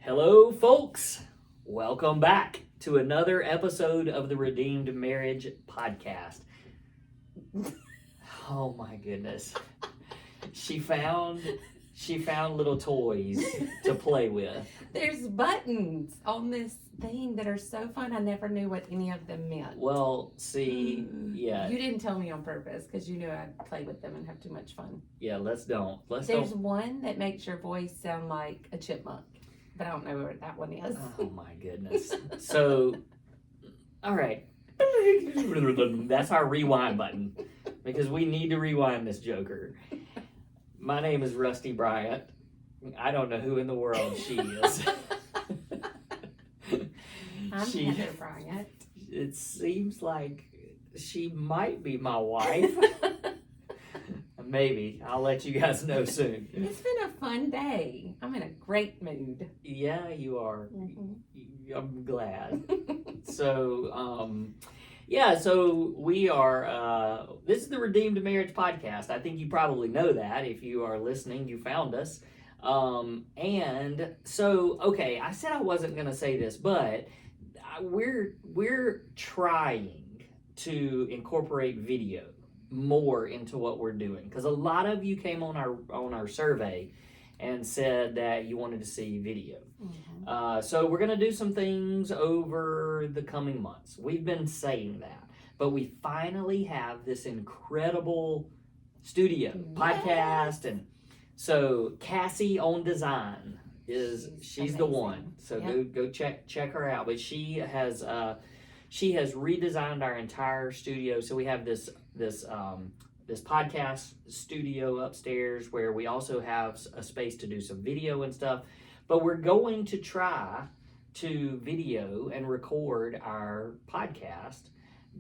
Hello, folks. Welcome back to another episode of the Redeemed Marriage Podcast. Oh my goodness. She found little toys to play with. There's buttons on this thing that are so fun. I never knew what any of them meant. Well, see, yeah. You didn't tell me on purpose because you knew I'd play with them and have too much fun. Yeah, There's don't. One that makes your voice sound like a chipmunk, but I don't know what that one is. Oh my goodness. So, all right. That's our rewind button because we need to rewind this joker. My name is Rusty Bryant. I don't know who in the world she is. I'm Heather Bryant. It seems like she might be my wife. Maybe. I'll let you guys know soon. It's been a fun day. I'm in a great mood. Yeah, you are. Mm-hmm. I'm glad. So we are, this is the Redeemed Marriage Podcast. I think you probably know that. If you are listening, you found us. And so, okay, I said I wasn't going to say this, but we're trying to incorporate video more into what we're doing, because a lot of you came on our survey and said that you wanted to see video. Mm-hmm. So we're going to do some things over the coming months. We've been saying that, but we finally have this incredible studio podcast, and so Cassie on Design she's the one. So yep. go check her out. But she has redesigned our entire studio. So we have this podcast studio upstairs where we also have a space to do some video and stuff. But we're going to try to video and record our podcast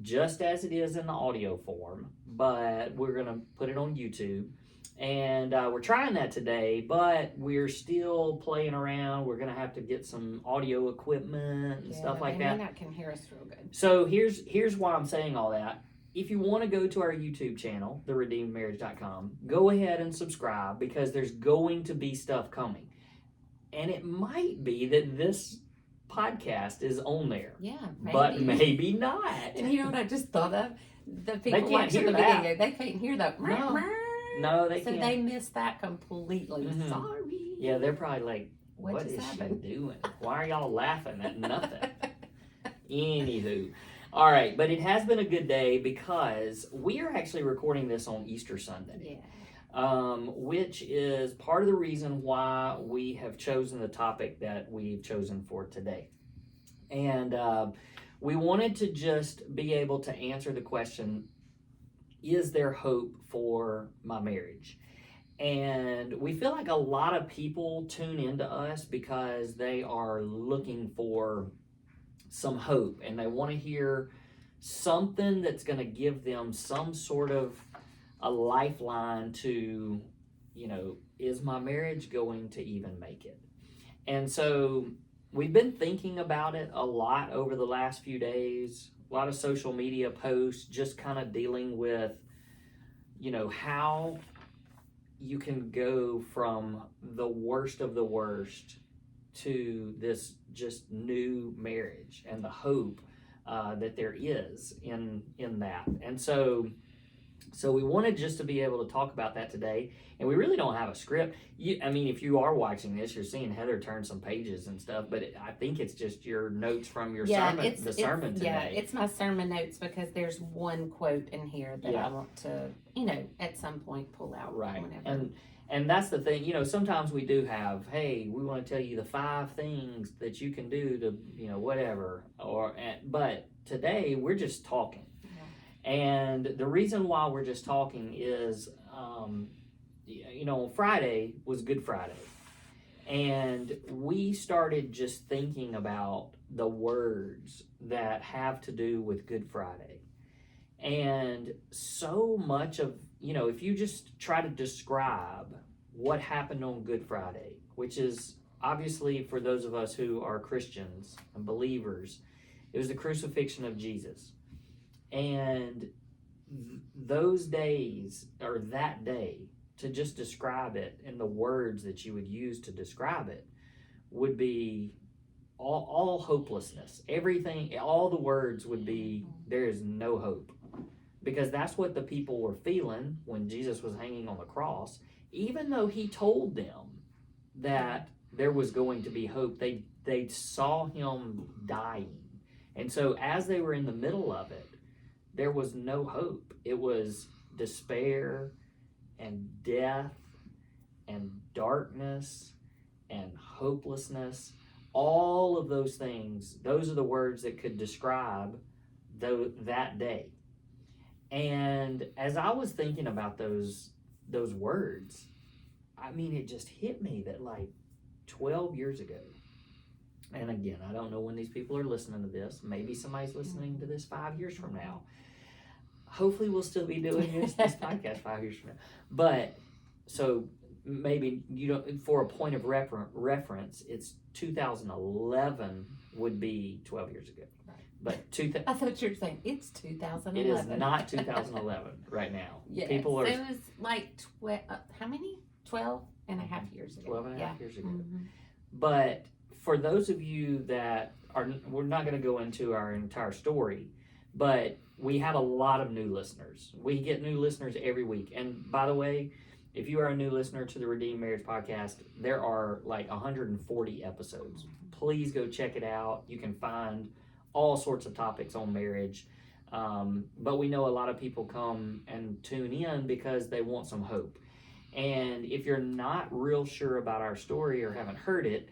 just as it is in the audio form, but we're going to put it on YouTube. And we're trying that today, but we're still playing around. We're going to have to get some audio equipment and stuff like that. That can hear us real good. So here's why I'm saying all that. If you want to go to our YouTube channel, theredeemedmarriage.com, go ahead and subscribe, because there's going to be stuff coming. And it might be that this podcast is on there. Yeah, maybe. But maybe not. And you know what I just thought of? The people can't watching hear the that. video, they can't hear that. No, they can't. So they missed that completely. Mm-hmm. Sorry. Yeah, they're probably like, what is she happened? doing? Why are y'all laughing at nothing? Anywho. All right, but it has been a good day because we are actually recording this on Easter Sunday. Yeah. Which is part of the reason why we have chosen the topic that we've chosen for today. And we wanted to just be able to answer the question, is there hope for my marriage? And we feel like a lot of people tune into us because they are looking for some hope, and they want to hear something that's going to give them some sort of a lifeline to, is my marriage going to even make it? And so we've been thinking about it a lot over the last few days. A lot of social media posts just kind of dealing with, how you can go from the worst of the worst to this just new marriage and the hope that there is in that. And so we wanted just to be able to talk about that today, and we really don't have a script. If you are watching this, you're seeing Heather turn some pages and stuff, but I think it's just your notes from your sermon today. Yeah, it's my sermon notes, because there's one quote in here that I want to, at some point pull out. Right. Whenever. And that's the thing, sometimes we do have, hey, we want to tell you the 5 things that you can do to, whatever, but today we're just talking. Yeah. And the reason why we're just talking is, Friday was Good Friday. And we started just thinking about the words that have to do with Good Friday. And so much of, if you just try to describe what happened on Good Friday, which is obviously for those of us who are Christians and believers, it was the crucifixion of Jesus. And those days, or that day, to just describe it in the words that you would use to describe it, would be all hopelessness. Everything, all the words would be, there is no hope. Because that's what the people were feeling when Jesus was hanging on the cross. Even though he told them that there was going to be hope, they saw him dying. And so as they were in the middle of it, there was no hope. It was despair and death and darkness and hopelessness. All of those things, those are the words that could describe that day. And as I was thinking about those words, I mean, it just hit me that like 12 years ago, and again, I don't know when these people are listening to this. Maybe somebody's listening to this 5 years from now. Hopefully we'll still be doing this podcast 5 years from now. But so maybe you don't, for a point of reference, it's 2011 would be 12 years ago. But I thought you were saying it's 2011. It is not 2011 right now. Yes. People are. It was like how many? 12 and a half years ago. 12 and a half years ago. But for those of you that are, we're not going to go into our entire story, but we have a lot of new listeners. We get new listeners every week. And by the way, if you are a new listener to the Redeemed Marriage Podcast, there are like 140 episodes. Please go check it out. You can find all sorts of topics on marriage. But we know a lot of people come and tune in because they want some hope. And if you're not real sure about our story or haven't heard it,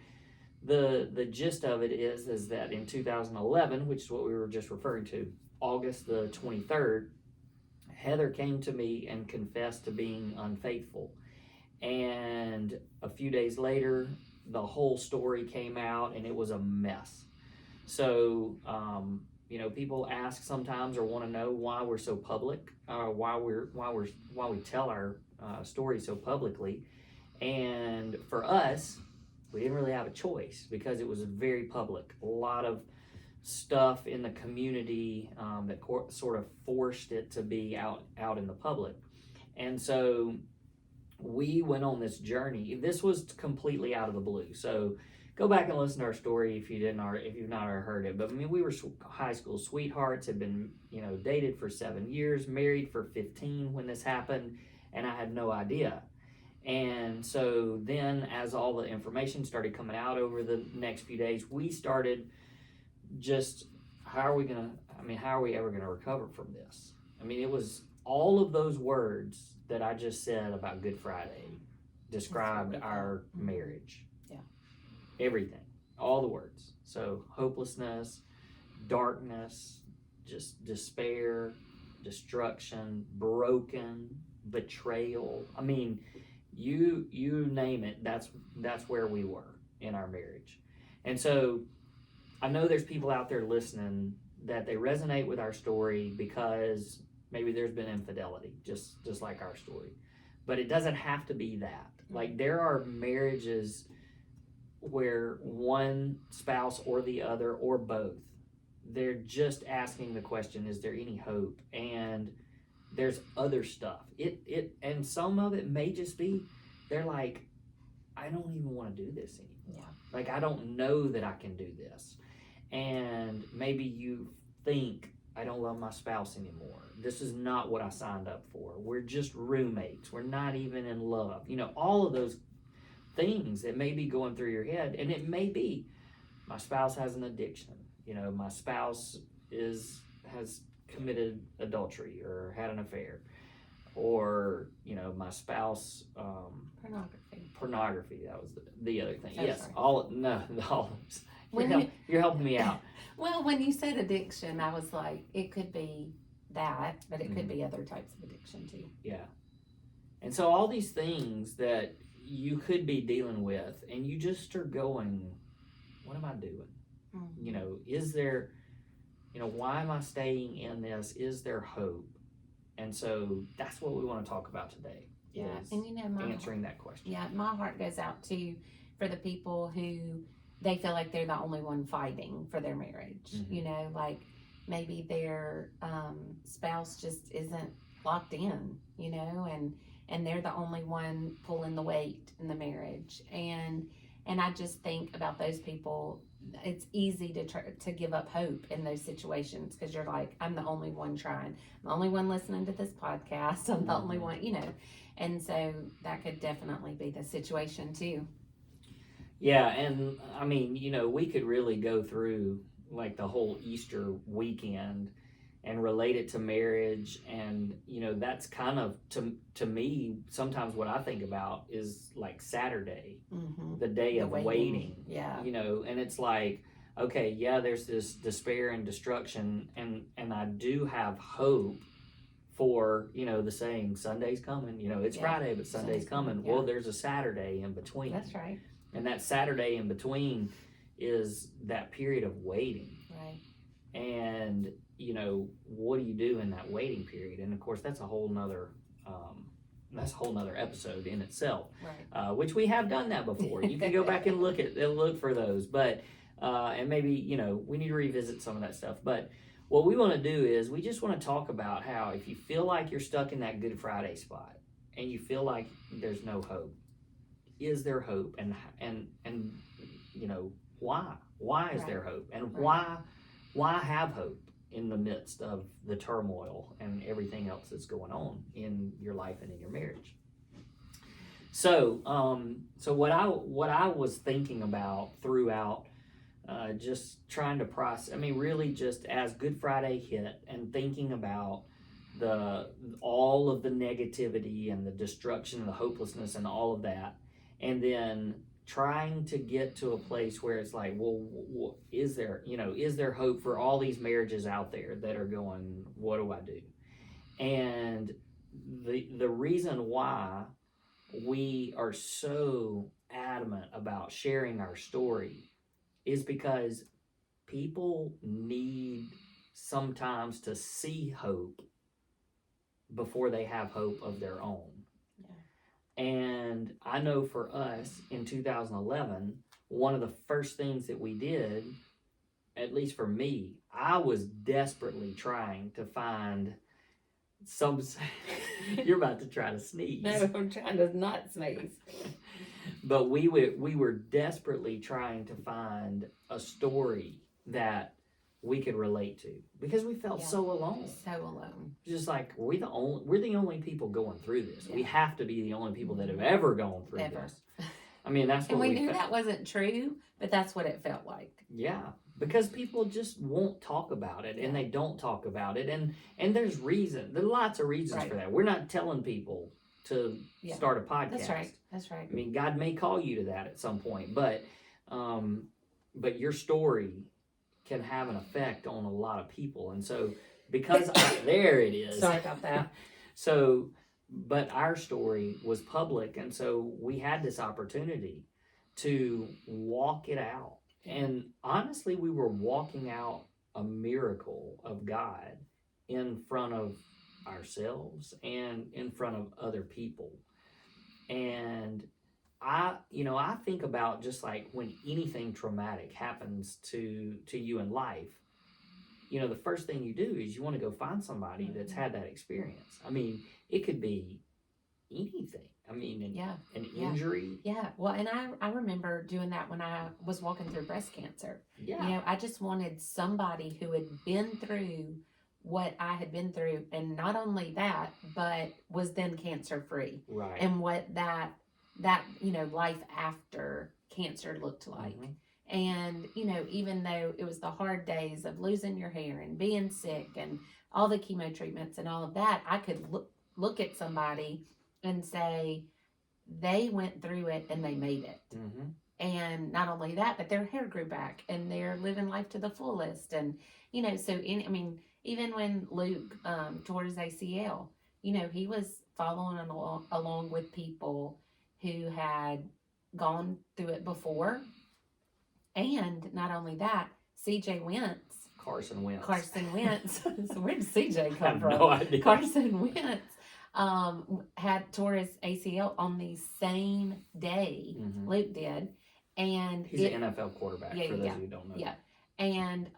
the gist of it is that in 2011, which is what we were just referring to, August the 23rd, Heather came to me and confessed to being unfaithful. And a few days later, the whole story came out and it was a mess. So, people ask sometimes or want to know why we're so public, why we tell our story so publicly. And for us, we didn't really have a choice because it was very public. A lot of stuff in the community that sort of forced it to be out in the public. And so we went on this journey. This was completely out of the blue. So go back and listen to our story if you've not already heard it. But I mean, we were high school sweethearts, had been dated for 7 years, married for 15 when this happened, and I had no idea. And so then, as all the information started coming out over the next few days, we started just how are we ever gonna recover from this? I mean, it was all of those words that I just said about Good Friday described our marriage. Everything, all the words. So hopelessness, darkness, just despair, destruction, broken, betrayal. I mean, you name it, that's where we were in our marriage. And so I know there's people out there listening that they resonate with our story because maybe there's been infidelity, just like our story. But it doesn't have to be that. Like, there are marriages where one spouse or the other or both, they're just asking the question, is there any hope? And there's other stuff. And some of it may just be, they're like, I don't even want to do this anymore. Like, I don't know that I can do this. And maybe you think, I don't love my spouse anymore. This is not what I signed up for. We're just roommates. We're not even in love. All of those things that may be going through your head. And it may be, my spouse has an addiction. My spouse has committed adultery or had an affair. Or, my spouse... Pornography, that was the other thing. Yes, sorry. all of them. You're helping me out. Well, when you said addiction, I was like, it could be that, but it could be other types of addiction too. Yeah. And so all these things that you could be dealing with, and you just are going, what am I doing? Is there, why am I staying in this? Is there hope? And so that's what we want to talk about today. Yeah, and answering that question. Yeah, my heart goes out to for the people who they feel like they're the only one fighting for their marriage. Like maybe their spouse just isn't locked in, and they're the only one pulling the weight in the marriage. And And I just think about those people. It's easy to give up hope in those situations because you're like, I'm the only one trying. I'm the only one listening to this podcast. I'm the only one, And so that could definitely be the situation too. Yeah, and I mean, we could really go through like the whole Easter weekend and relate it to marriage, and that's kind of to me sometimes what I think about is like Saturday, the day of waiting. Yeah. And it's like, okay, yeah, there's this despair and destruction, and I do have hope for the saying, Sunday's coming. It's Friday, but Sunday's coming. Well, there's a Saturday in between. That's right. And that Saturday in between is that period of waiting. Right. And what do you do in that waiting period? And of course, that's a whole nother episode in itself. Right. Which we have done that before. You can go back and look for those. But and maybe we need to revisit some of that stuff. But what we want to do is we just want to talk about how if you feel like you're stuck in that Good Friday spot and you feel like there's no hope, is there hope? And why is there hope? And why have hope in the midst of the turmoil and everything else that's going on in your life and in your marriage? So what I was thinking about throughout just trying to process, really just as Good Friday hit and thinking about all of the negativity and the destruction and the hopelessness and all of that, and then trying to get to a place where it's like, well, is there hope for all these marriages out there that are going, what do I do? And the reason why we are so adamant about sharing our story is because people need sometimes to see hope before they have hope of their own. And I know for us in 2011, one of the first things that we did, at least for me, I was desperately trying to find some. You're about to try to sneeze. No, I'm trying to not sneeze. But we were desperately trying to find a story that we could relate to because we felt so alone. So alone. Just like we're the only people going through this. Yeah. We have to be the only people that have ever gone through this. I mean, that's what we knew that wasn't true, but that's what it felt like. Yeah, because people just won't talk about it, and they don't talk about it, and there's lots of reasons for that. We're not telling people to start a podcast. That's right. I mean, God may call you to that at some point, but your story can have an effect on a lot of people. And so because there it is. Sorry about that. So, but our story was public. And so we had this opportunity to walk it out. And honestly, we were walking out a miracle of God in front of ourselves and in front of other people. And I think about just like when anything traumatic happens to you in life, the first thing you do is you want to go find somebody that's had that experience. I mean, it could be anything. I mean, an injury. Yeah. Well, and I remember doing that when I was walking through breast cancer. Yeah. I just wanted somebody who had been through what I had been through, and not only that, but was then cancer free. Right. And what that life after cancer looked like. Mm-hmm. And, even though it was the hard days of losing your hair and being sick and all the chemo treatments and all of that, I could look at somebody and say, they went through it and they made it. Mm-hmm. And not only that, but their hair grew back and they're living life to the fullest. And, even when Luke tore his ACL, he was following along with people who had gone through it before. And not only that, Carson Wentz. So where did CJ come from? No idea. Carson Wentz had tore his ACL on the same day Luke did. And he's an NFL quarterback, for those of you who don't know. Yeah. And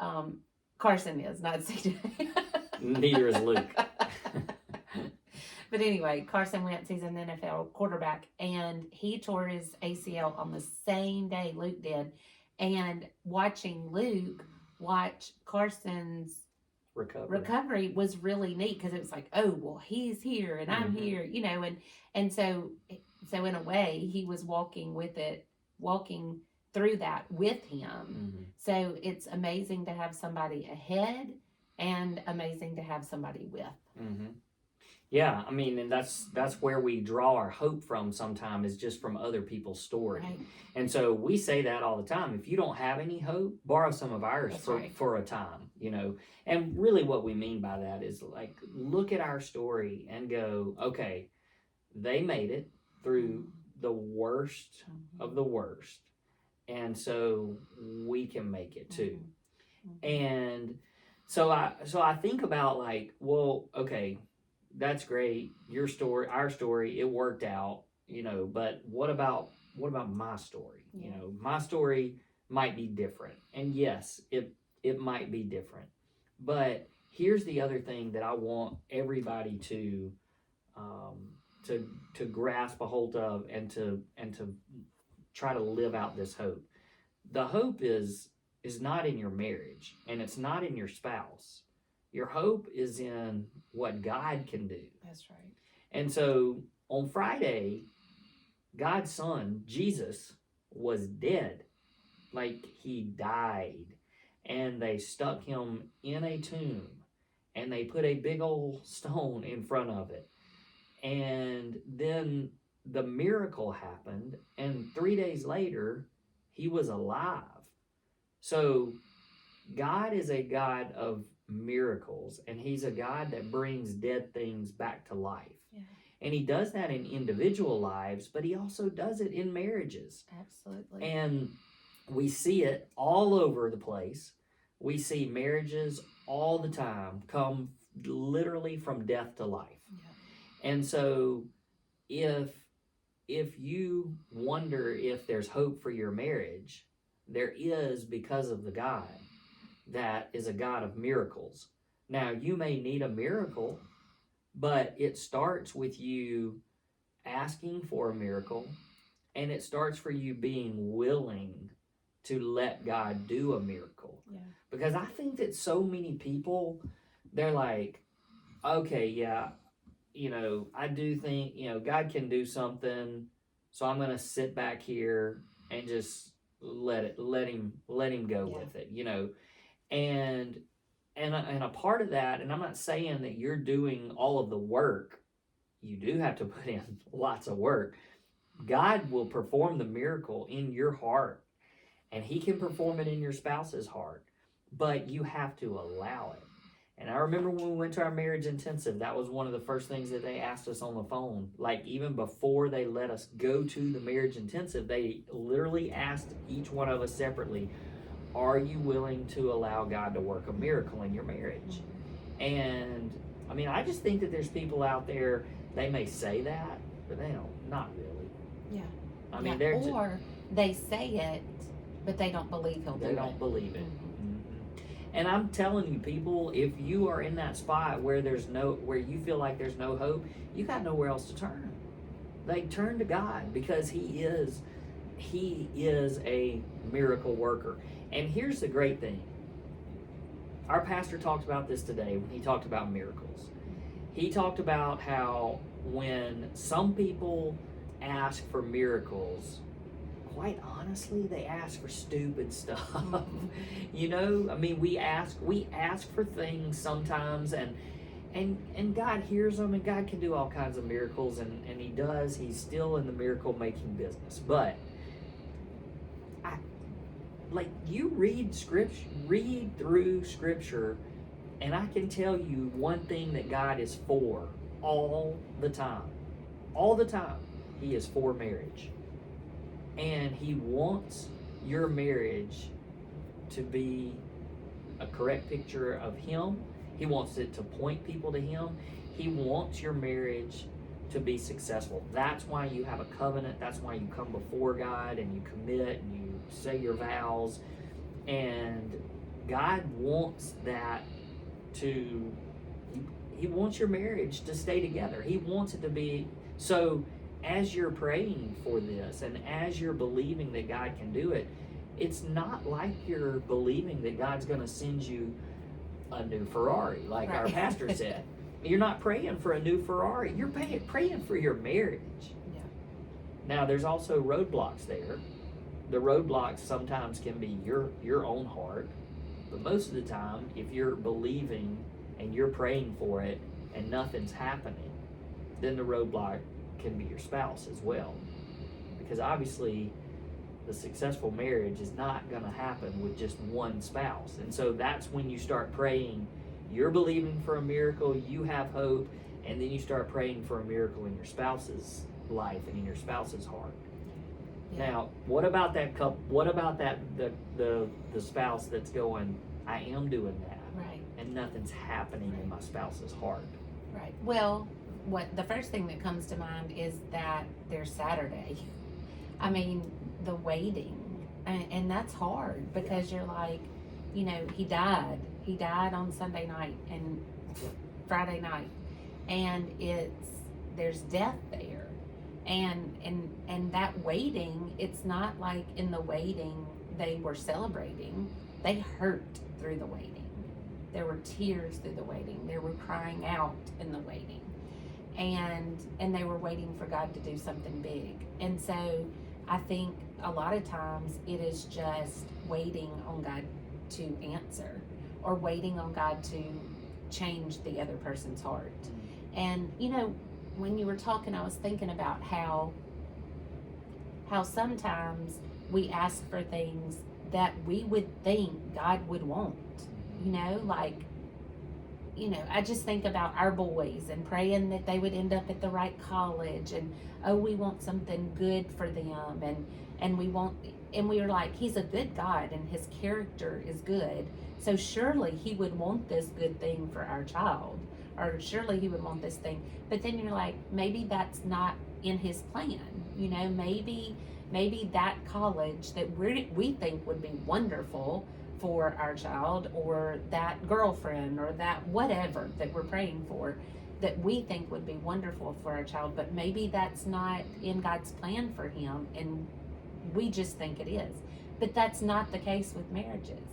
Carson is, not CJ. Neither is Luke. But anyway, Carson Wentz, he's an NFL quarterback, and he tore his ACL on the same day Luke did. And watching Luke watch Carson's recovery was really neat, because it was like, oh, well, he's here and I'm here, you know, and so in a way he was walking through that with him. So it's amazing to have somebody ahead and amazing to have somebody with. Yeah, I mean, and that's where we draw our hope from sometimes, is just from other people's story. Right. And so we say that all the time. If you don't have any hope, borrow some of ours for a time, you know. And really what we mean by that is, like, look at our story and go, okay, they made it through the worst of the worst. And so we can make it too. And so I think about, like, well, okay, that's great. Your story, our story, it worked out, you know, but what about my story? You know, my story might be different. And yes, it might be different. But here's the other thing that I want everybody to grasp a hold of, and to try to live out this hope. The hope is not in your marriage, and it's not in your spouse. Your hope is in what God can do. That's right. And so on Friday, God's son, Jesus, was dead. Like, he died. And they stuck him in a tomb. And they put a big old stone in front of it. And then the miracle happened. And 3 days later, he was alive. So God is a God of miracles, and he's a God that brings dead things back to life. Yeah. And he does that in individual lives, but he also does it in marriages. Absolutely. And we see it all over the place. We see marriages all the time come literally from death to life. Yeah. And so if you wonder if there's hope for your marriage, there is, because of the God that is a God of miracles. Now, you may need a miracle, but it starts with you asking for a miracle, and it starts for you being willing to let God do a miracle. Yeah. Because I think that so many people, they're like, okay, yeah, you know, I do think, you know, God can do something, so I'm going to sit back here and just let him go with it, you know. And a part of that, and I'm not saying that you're doing all of the work. You do have to put in lots of work. God will perform the miracle in your heart, and he can perform it in your spouse's heart, but you have to allow it. And I remember when we went to our marriage intensive, that was one of the first things that they asked us on the phone. Like, even before they let us go to the marriage intensive, they literally asked each one of us separately, are you willing to allow God to work a miracle in your marriage? And I mean, I just think that there's people out there, they may say that, but they don't, not really. Yeah. I mean, they say it, but they don't believe he'll do it. They don't believe it. And I'm telling you, people, if you are in that spot where where you feel like there's no hope, you got nowhere else to turn. Like, turn to God, because he is a miracle worker. And here's the great thing. Our pastor talked about this today when he talked about miracles. He talked about how when some people ask for miracles, quite honestly, they ask for stupid stuff. You know, I mean, we ask for things sometimes, and God hears them, and God can do all kinds of miracles, and he does. He's still in the miracle making business. But you read through scripture, and I can tell you one thing that God is for all the time. All the time, he is for marriage. And he wants your marriage to be a correct picture of him. He wants it to point people to him. He wants your marriage to be successful. That's why you have a covenant. That's why you come before God and you commit and you say your vows. And God wants that He wants your marriage to stay together. He wants it to be. So as you're praying for this and as you're believing that God can do it, it's not like you're believing that God's going to send you a new Ferrari, like our pastor said. You're not praying for a new Ferrari. You're praying for your marriage. Yeah. Now, there's also roadblocks there. The roadblocks sometimes can be your own heart, but most of the time, if you're believing and you're praying for it and nothing's happening, then the roadblock can be your spouse as well. Because obviously, the successful marriage is not going to happen with just one spouse. And so that's when you start praying. You're believing for a miracle, you have hope, and then you start praying for a miracle in your spouse's life and in your spouse's heart. Yeah. Now, what about that couple? What about the spouse that's going, I am doing that, right, and nothing's happening in my spouse's heart? Right. Well, the first thing that comes to mind is that there's Saturday. I mean, the waiting, and that's hard because you're like, he died on Sunday night and Friday night, and there's death there, and that waiting, it's not like in the waiting they were celebrating. They hurt through the waiting. There were tears through the waiting. They were crying out in the waiting, and they were waiting for God to do something big. And so I think a lot of times it is just waiting on God to answer, or waiting on God to change the other person's heart. And when you were talking, I was thinking about how sometimes we ask for things that we would think God would want. I just think about our boys and praying that they would end up at the right college, and we want something good for them, and we are like, He's a good God and His character is good, so surely He would want this good thing for our child, or surely He would want this thing. But then you're like, maybe that's not in His plan. Maybe that college that we think would be wonderful for our child, or that girlfriend, or that whatever that we're praying for, that we think would be wonderful for our child, but maybe that's not in God's plan for him, and we just think it is. But that's not the case with marriages.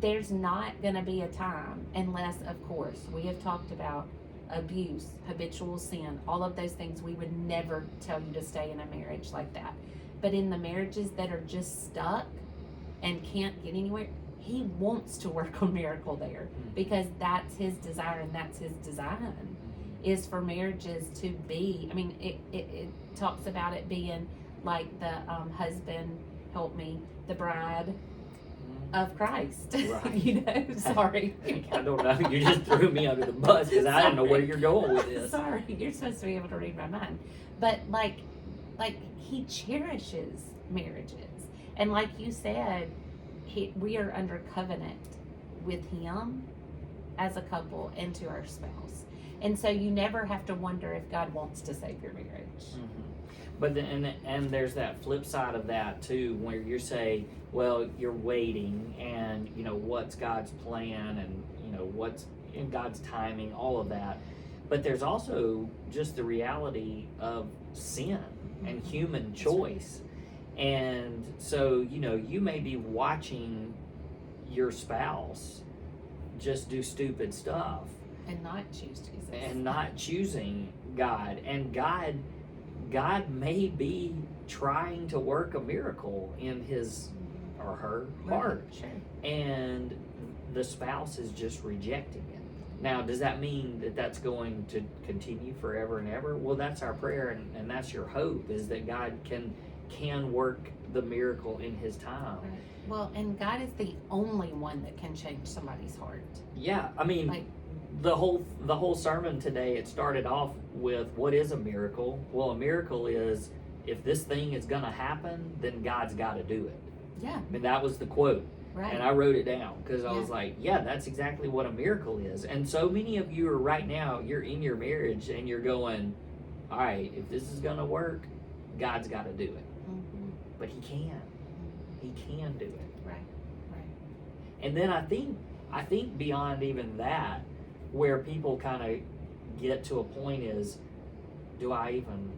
There's not going to be a time, unless, of course, we have talked about abuse, habitual sin, all of those things. We would never tell you to stay in a marriage like that. But in the marriages that are just stuck and can't get anywhere, He wants to work on miracle there, because that's His desire, and that's His design, is for marriages to be, it talks about it being like the husband, help me, the bride of Christ. Right. Sorry. I don't know. You just threw me under the bus because I didn't know where you're going with this. Sorry, you're supposed to be able to read my mind. But like He cherishes marriages, and like you said, we are under covenant with Him as a couple and to our spouse. And so you never have to wonder if God wants to save your marriage. Mm-hmm. But then, and there's that flip side of that too, where you say, well, you're waiting, and what's God's plan, and what's in God's timing, all of that. But there's also just the reality of sin and human choice. And so, you may be watching your spouse just do stupid stuff. And not choose Jesus. And not choosing God. And God may be trying to work a miracle in his or her heart. Sure. And the spouse is just rejecting it. Now, does that mean that that's going to continue forever and ever? Well, that's our prayer, and that's your hope, is that God can work the miracle in His time. Right. Well, and God is the only one that can change somebody's heart. Yeah, the whole sermon today, it started off with, what is a miracle? Well, a miracle is, if this thing is going to happen, then God's got to do it. Yeah. That was the quote. Right. And I wrote it down because I was like, yeah, that's exactly what a miracle is. And so many of you are right now, you're in your marriage and you're going, all right, if this is going to work, God's got to do it. Mm-hmm. But He can. He can do it. Right. And then I think beyond even that, where people kind of get to a point is, do I even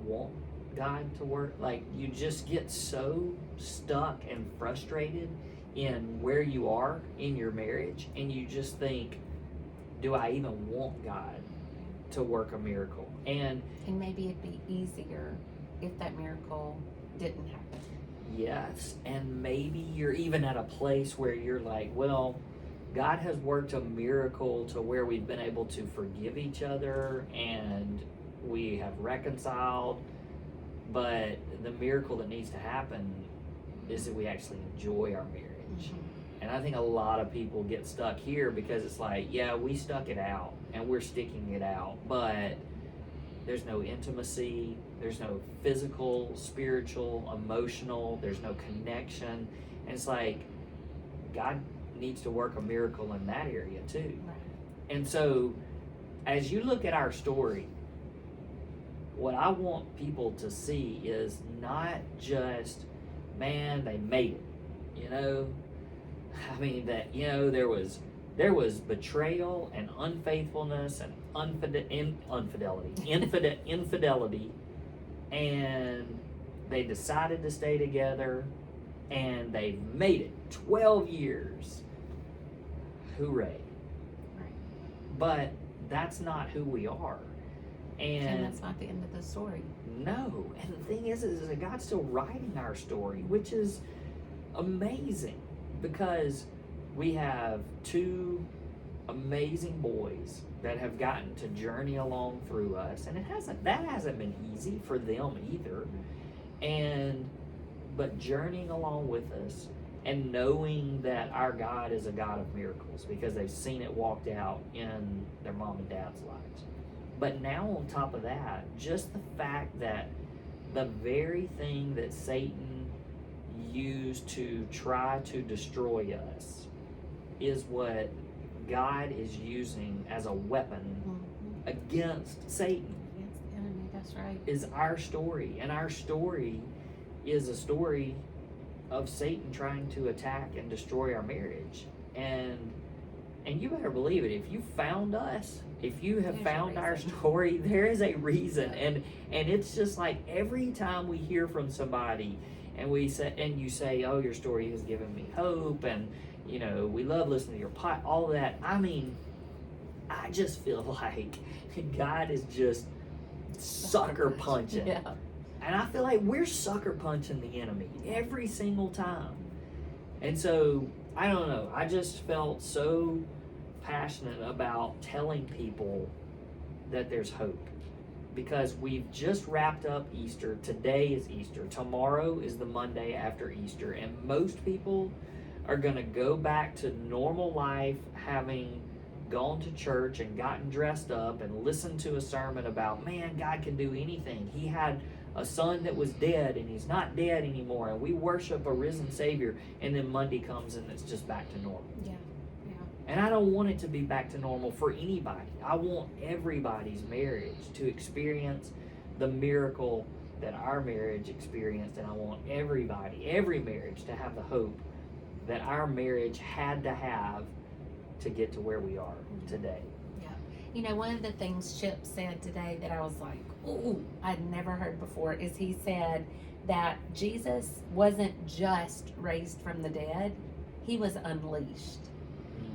want God to work? Like, you just get so stuck and frustrated in where you are in your marriage, and you just think, do I even want God to work a miracle? And maybe it'd be easier if that miracle didn't happen. yes, and maybe you're even at a place where you're like, well, God has worked a miracle to where we've been able to forgive each other and we have reconciled, but the miracle that needs to happen is that we actually enjoy our marriage. And I think a lot of people get stuck here because it's like, yeah, we stuck it out and we're sticking it out, but there's no intimacy, there's no physical, spiritual, emotional, there's no connection. And it's like, God needs to work a miracle in that area too. Right. And so, as you look at our story, what I want people to see is not just, man, they made it, you know? I mean, that, you know, there was betrayal and unfaithfulness and infidelity, and they decided to stay together, and they've made it 12 years. Hooray. Right. But that's not who we are. And that's not the end of the story. No. And the thing is that God's still writing our story, which is amazing, because we have two amazing boys that have gotten to journey along through us, and that hasn't been easy for them either. But journeying along with us and knowing that our God is a God of miracles because they've seen it walked out in their mom and dad's lives. But now on top of that, just the fact that the very thing that Satan used to try to destroy us is what God is using as a weapon against Satan. Against the enemy, that's right. Is our story. And our story is a story of Satan trying to attack and destroy our marriage. And you better believe it, if you found us, if you have found our story, there is a reason. And it's just like every time we hear from somebody and you say, oh, your story has given me hope, and you know, we love listening to your all that. I mean, I just feel like God is just sucker punching. Yeah. And I feel like we're sucker punching the enemy every single time. And so, I don't know, I just felt so passionate about telling people that there's hope. Because we've just wrapped up Easter. Today is Easter. Tomorrow is the Monday after Easter. And most people are going to go back to normal life, having gone to church and gotten dressed up and listened to a sermon about, man, God can do anything. He had a son that was dead and he's not dead anymore, and we worship a risen Savior, and then Monday comes and it's just back to normal. Yeah. And I don't want it to be back to normal for anybody. I want everybody's marriage to experience the miracle that our marriage experienced, and I want every marriage to have the hope that our marriage had to have to get to where we are today. Yeah. You know, one of the things Chip said today that I was like, ooh, I'd never heard before, is he said that Jesus wasn't just raised from the dead, he was unleashed.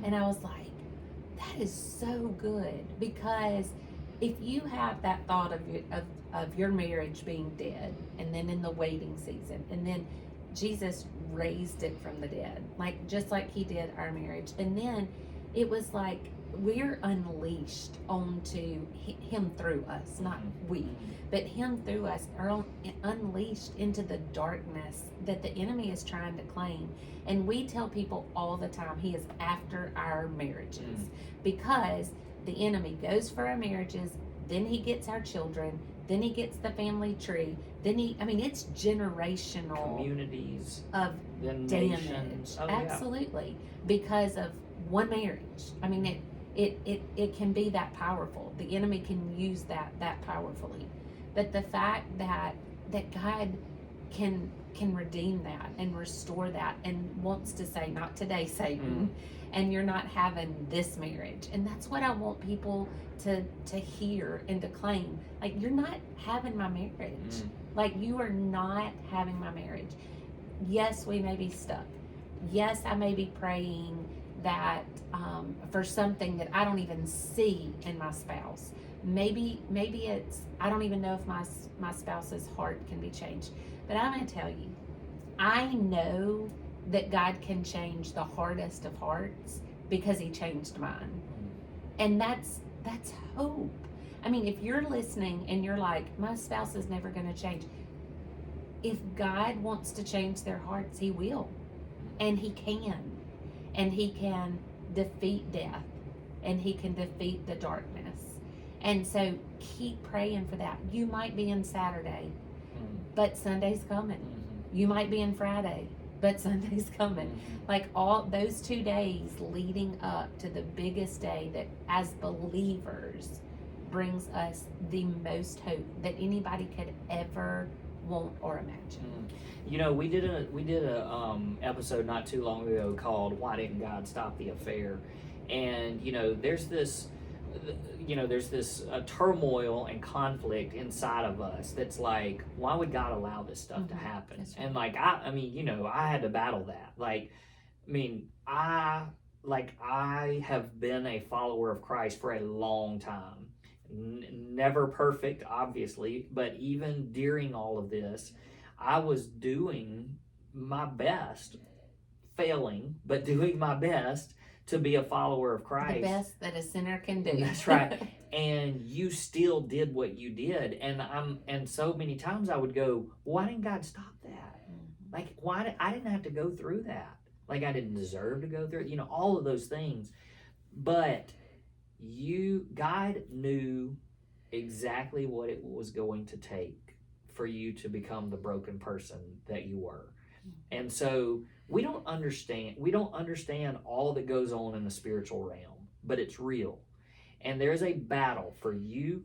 And I was like, that is so good, because if you have that thought of your marriage being dead, and then in the waiting season, and then Jesus raised it from the dead, like just like he did our marriage, and then it was like we're unleashed onto him through us, not we, but him through us are unleashed into the darkness that the enemy is trying to claim. And we tell people all the time, he is after our marriages, because the enemy goes for our marriages, then he gets our children, then he gets the family tree, then it's generational communities of damage. Oh, absolutely. Because of one marriage. I mean, it can be that powerful. The enemy can use that powerfully. But the fact that God can can redeem that and restore that and wants to say, not today, Satan, and you're not having this marriage. And that's what I want people to hear and to claim. Like, you're not having my marriage. Like, you are not having my marriage. Yes, we may be stuck. Yes, I may be praying that for something that I don't even see in my spouse. Maybe it's, I don't even know if my spouse's heart can be changed. But I'm going to tell you, I know that God can change the hardest of hearts because he changed mine. And that's hope. I mean, if you're listening and you're like, my spouse is never going to change. If God wants to change their hearts, he will. And he can. And he can defeat death. And he can defeat the darkness. And so keep praying for that. You might be in Saturday, but Sunday's coming. You might be in Friday, but Sunday's coming. Like, all those 2 days leading up to the biggest day that as believers brings us the most hope that anybody could ever want or imagine. You know, we did a episode not too long ago called "Why Didn't God Stop the Affair?" And you know, there's this turmoil and conflict inside of us that's like, why would God allow this stuff to happen? Right. And like, I mean, you know, I had to battle that. Like, I mean, I have been a follower of Christ for a long time. Never perfect, obviously, but even during all of this, I was doing my best, failing, but doing my best to be a follower of Christ. The best that a sinner can do. That's right. And you still did what you did. And so many times I would go, why didn't God stop that? Like, I didn't have to go through that. Like, I didn't deserve to go through it. You know, all of those things. But God knew exactly what it was going to take for you to become the broken person that you were. And so we don't understand all that goes on in the spiritual realm, but it's real. And there's a battle for you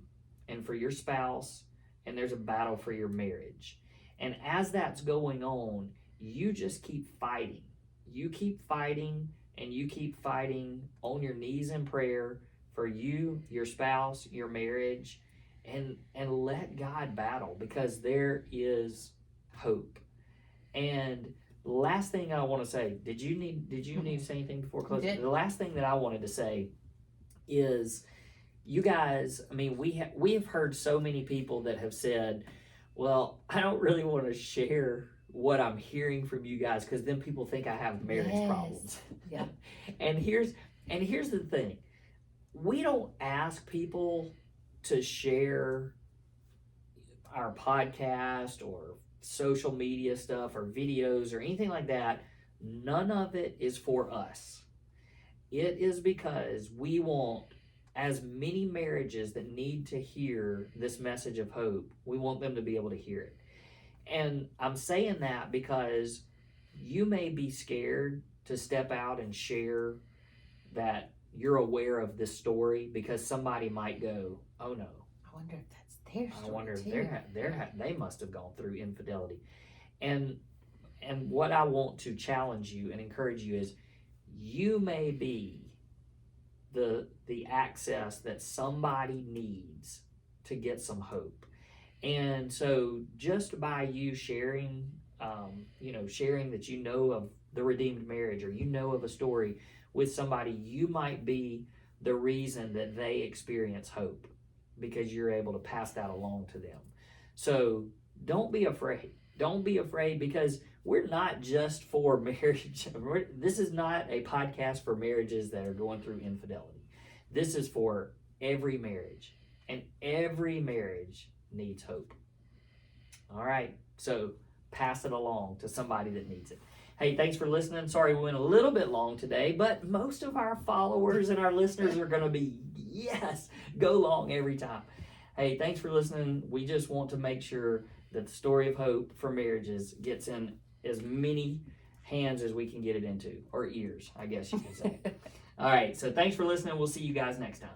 and for your spouse, and there's a battle for your marriage. And as that's going on, you just keep fighting. You keep fighting, and you keep fighting on your knees in prayer for you, your spouse, your marriage, and let God battle, because there is hope. And the last thing I want to say, did you need to say anything before closing? The last thing that I wanted to say is, you guys, I mean, we have heard so many people that have said, well, I don't really want to share what I'm hearing from you guys because then people think I have marriage problems. Yeah. And here's the thing. We don't ask people to share our podcast or social media stuff or videos or anything like that. None of it is for us. It is because we want as many marriages that need to hear this message of hope, we want them to be able to hear it. And I'm saying that because you may be scared to step out and share that you're aware of this story because somebody might go, oh no. I wonder if that's their story. I wonder if they must have gone through infidelity. And what I want to challenge you and encourage you is, you may be the access that somebody needs to get some hope. And so just by you sharing, sharing that you know of the redeemed marriage, or you know of a story with somebody, you might be the reason that they experience hope, because you're able to pass that along to them. So don't be afraid. Don't be afraid, because we're not just for marriage. This is not a podcast for marriages that are going through infidelity. This is for every marriage, and every marriage needs hope. All right, so pass it along to somebody that needs it. Hey, thanks for listening. Sorry we went a little bit long today, but most of our followers and our listeners are going to be, go long every time. Hey, thanks for listening. We just want to make sure that the story of hope for marriages gets in as many hands as we can get it into, or ears, I guess you could say. All right, so thanks for listening. We'll see you guys next time.